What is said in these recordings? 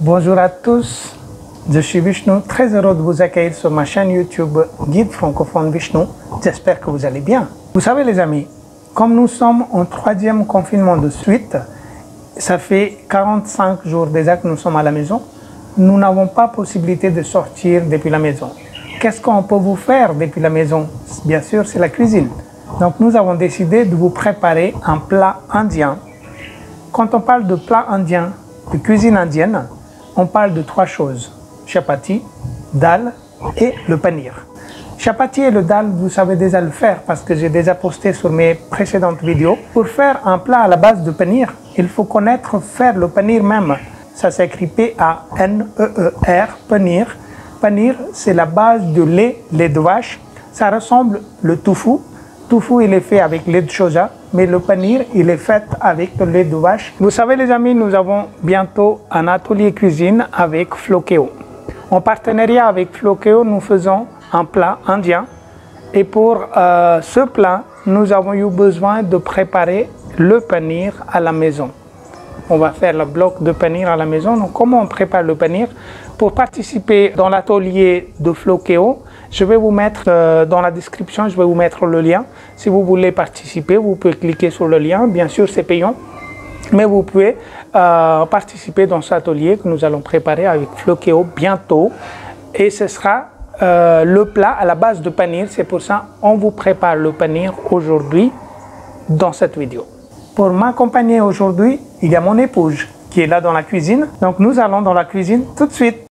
Bonjour à tous, je suis Vishnu, très heureux de vous accueillir sur ma chaîne YouTube Guide francophone Vishnu. J'espère que vous allez bien. Vous savez les amis, comme nous sommes en 3e confinement de suite, ça fait 45 jours déjà que nous sommes à la maison, nous n'avons pas possibilité de sortir depuis la maison. Qu'est-ce qu'on peut vous faire depuis la maison? Bien sûr, c'est la cuisine. Donc nous avons décidé de vous préparer un plat indien. Quand on parle de plat indien, de cuisine indienne, on parle de 3 choses. Chapati, dal et le panir. Chapati et le dal, vous savez déjà le faire parce que j'ai déjà posté sur mes précédentes vidéos. Pour faire un plat à la base de panir, il faut connaître faire le panir même. Ça s'écrit P-A-N-E-E-R, panir. Panir, c'est la base de lait de vache. Ça ressemble au tofu. Tofu, il est fait avec lait de soja, mais le panir, il est fait avec le lait de vache. Vous savez les amis, nous avons bientôt un atelier cuisine avec Flokeo. En partenariat avec Flokeo, nous faisons un plat indien. Et pour ce plat, nous avons eu besoin de préparer le panir à la maison. On va faire le bloc de panir à la maison. Donc, comment on prépare le panir? Pour participer dans l'atelier de Flokeo, je vais vous mettre dans la description, je vais vous mettre le lien. Si vous voulez participer, vous pouvez cliquer sur le lien. Bien sûr, c'est payant, mais vous pouvez participer dans cet atelier que nous allons préparer avec Flokeo bientôt. Et ce sera le plat à la base de panir. C'est pour ça qu'on vous prépare le panir aujourd'hui dans cette vidéo. Pour m'accompagner aujourd'hui, il y a mon épouse qui est là dans la cuisine. Donc nous allons dans la cuisine tout de suite.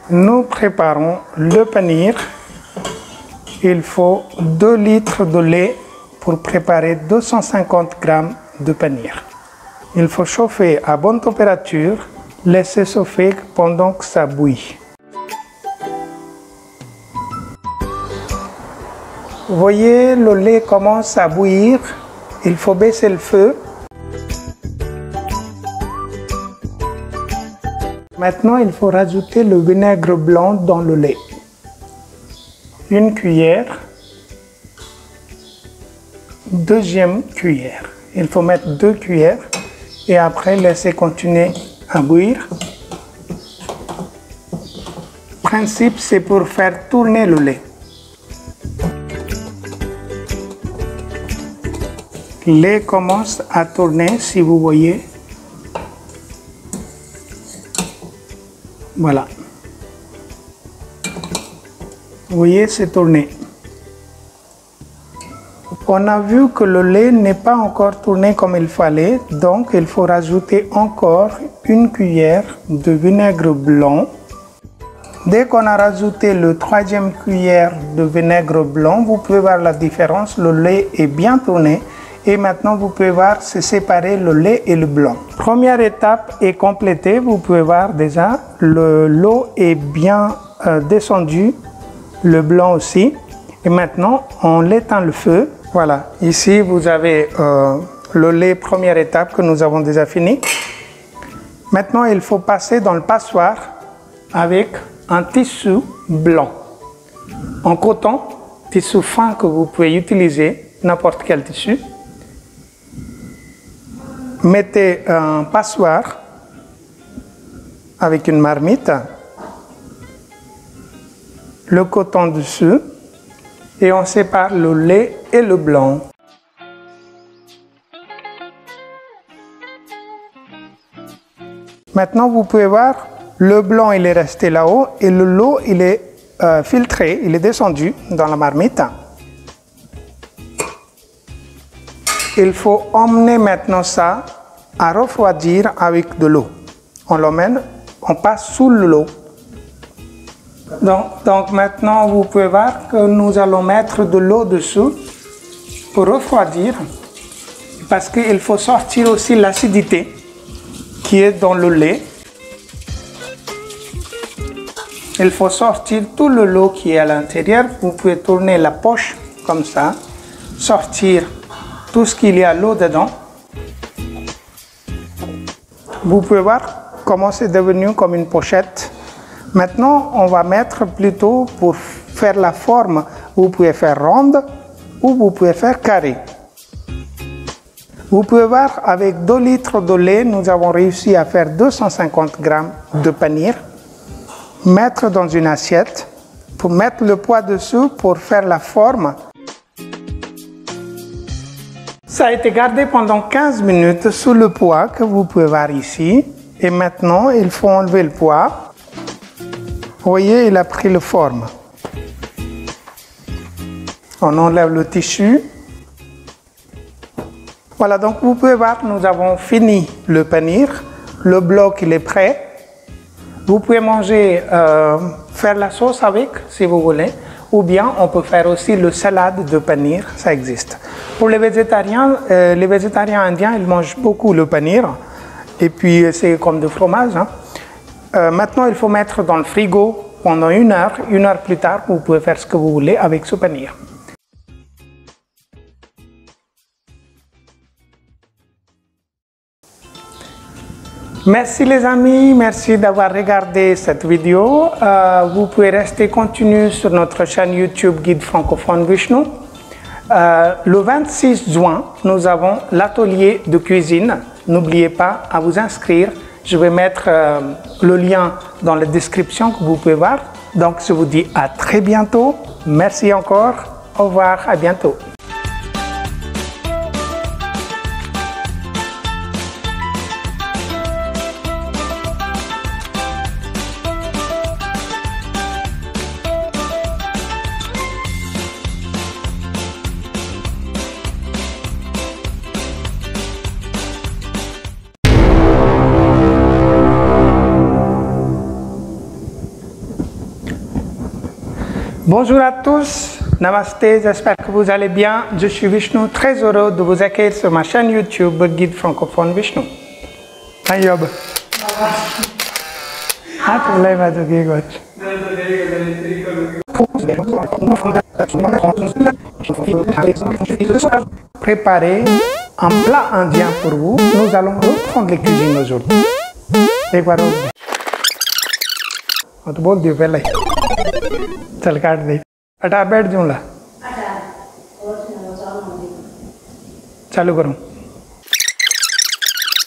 Nous préparons le panir. Il faut 2 litres de lait pour préparer 250 g de panir. Il faut chauffer à bonne température, laisser chauffer pendant que ça bouille. Vous voyez, le lait commence à bouillir. Il faut baisser le feu. Maintenant, il faut rajouter le vinaigre blanc dans le lait. 1 cuillère. 2e cuillère. Il faut mettre 2 cuillères et après laisser continuer à bouillir. Le principe, c'est pour faire tourner le lait. Le lait commence à tourner, si vous voyez. Voilà. Vous voyez, c'est tourné. On a vu que le lait n'est pas encore tourné comme il fallait, donc il faut rajouter encore 1 cuillère de vinaigre blanc. Dès qu'on a rajouté le 3e cuillère de vinaigre blanc, vous pouvez voir la différence. Le lait est bien tourné. Et maintenant, vous pouvez voir se séparer le lait et le blanc. Première étape est complétée. Vous pouvez voir déjà, l'eau est bien descendue, le blanc aussi. Et maintenant, on éteint le feu. Voilà, ici, vous avez le lait, première étape que nous avons déjà fini. Maintenant, il faut passer dans le passoire avec un tissu blanc. En coton, tissu fin que vous pouvez utiliser, n'importe quel tissu. Mettez un passoire avec une marmite, le coton dessus et on sépare le lait et le blanc. Maintenant, vous pouvez voir, le blanc il est resté là-haut et le lot il est filtré, il est descendu dans la marmite. Il faut emmener maintenant ça à refroidir avec de l'eau. On l'emmène, on passe sous l'eau. Donc maintenant, vous pouvez voir que nous allons mettre de l'eau dessous pour refroidir. Parce qu'il faut sortir aussi l'acidité qui est dans le lait. Il faut sortir tout le lot qui est à l'intérieur. Vous pouvez tourner la poche comme ça, sortir tout ce qu'il y a l'eau dedans. Vous pouvez voir comment c'est devenu comme une pochette. Maintenant, on va mettre plutôt pour faire la forme. Vous pouvez faire ronde ou vous pouvez faire carré. Vous pouvez voir, avec 2 litres de lait, nous avons réussi à faire 250 grammes de paneer. Mettre dans une assiette, pour mettre le poids dessus pour faire la forme. Ça a été gardé pendant 15 minutes sous le poids que vous pouvez voir ici. Et maintenant, il faut enlever le poids. Vous voyez, il a pris la forme. On enlève le tissu. Voilà, donc vous pouvez voir, nous avons fini le paneer. Le bloc, il est prêt. Vous pouvez manger, faire la sauce avec, si vous voulez. Ou bien, on peut faire aussi le salade de paneer, ça existe. Pour les végétariens indiens, ils mangent beaucoup le paneer. Et puis, c'est comme du fromage. Hein. Maintenant, il faut mettre dans le frigo pendant 1 heure. 1 heure plus tard, vous pouvez faire ce que vous voulez avec ce paneer. Merci les amis, merci d'avoir regardé cette vidéo. Vous pouvez rester continu sur notre chaîne YouTube Guide Francophone Vishnu. Le 26 juin, nous avons l'atelier de cuisine. N'oubliez pas à vous inscrire. Je vais mettre le lien dans la description que vous pouvez voir. Donc je vous dis à très bientôt. Merci encore. Au revoir, à bientôt. Bonjour à tous, Namasté, j'espère que vous allez bien. Je suis Vishnu, très heureux de vous accueillir sur ma chaîne YouTube Guide Francophone Vishnu. Ayob. Préparer un plat indien pour vous. Nous allons reprendre les cuisines aujourd'hui. तो बोल दियो पहले ही चल काट दे हटा बैठ जाऊँ ला चालू करूँ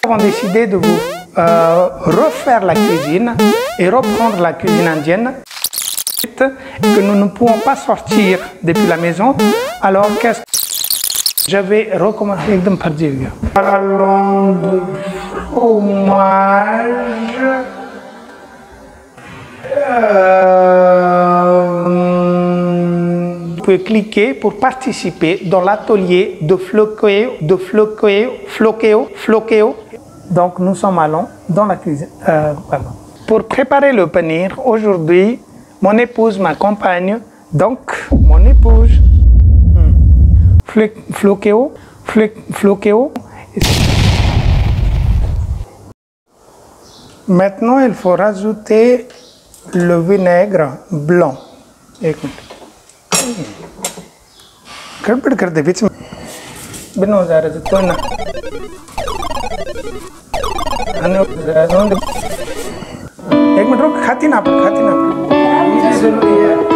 Nous avons décidé de vous refaire la cuisine et reprendre la cuisine indienne que nous ne pouvons pas sortir depuis la maison. Alors qu'est-ce que je vais recommencer एकदम फर्जी हो गया fromage. Vous pouvez cliquer pour participer dans l'atelier de floqueo. Donc nous sommes allés dans la cuisine. Pour préparer le paneer, aujourd'hui, mon épouse m'accompagne. Donc mon épouse, floqueo. Maintenant, il faut rajouter le vinaigre blanc. एक मिनट गड़बड़ कर दे बीच में बिना जा रहे तो ना एक मिनट रुक खाती ना जरूरी है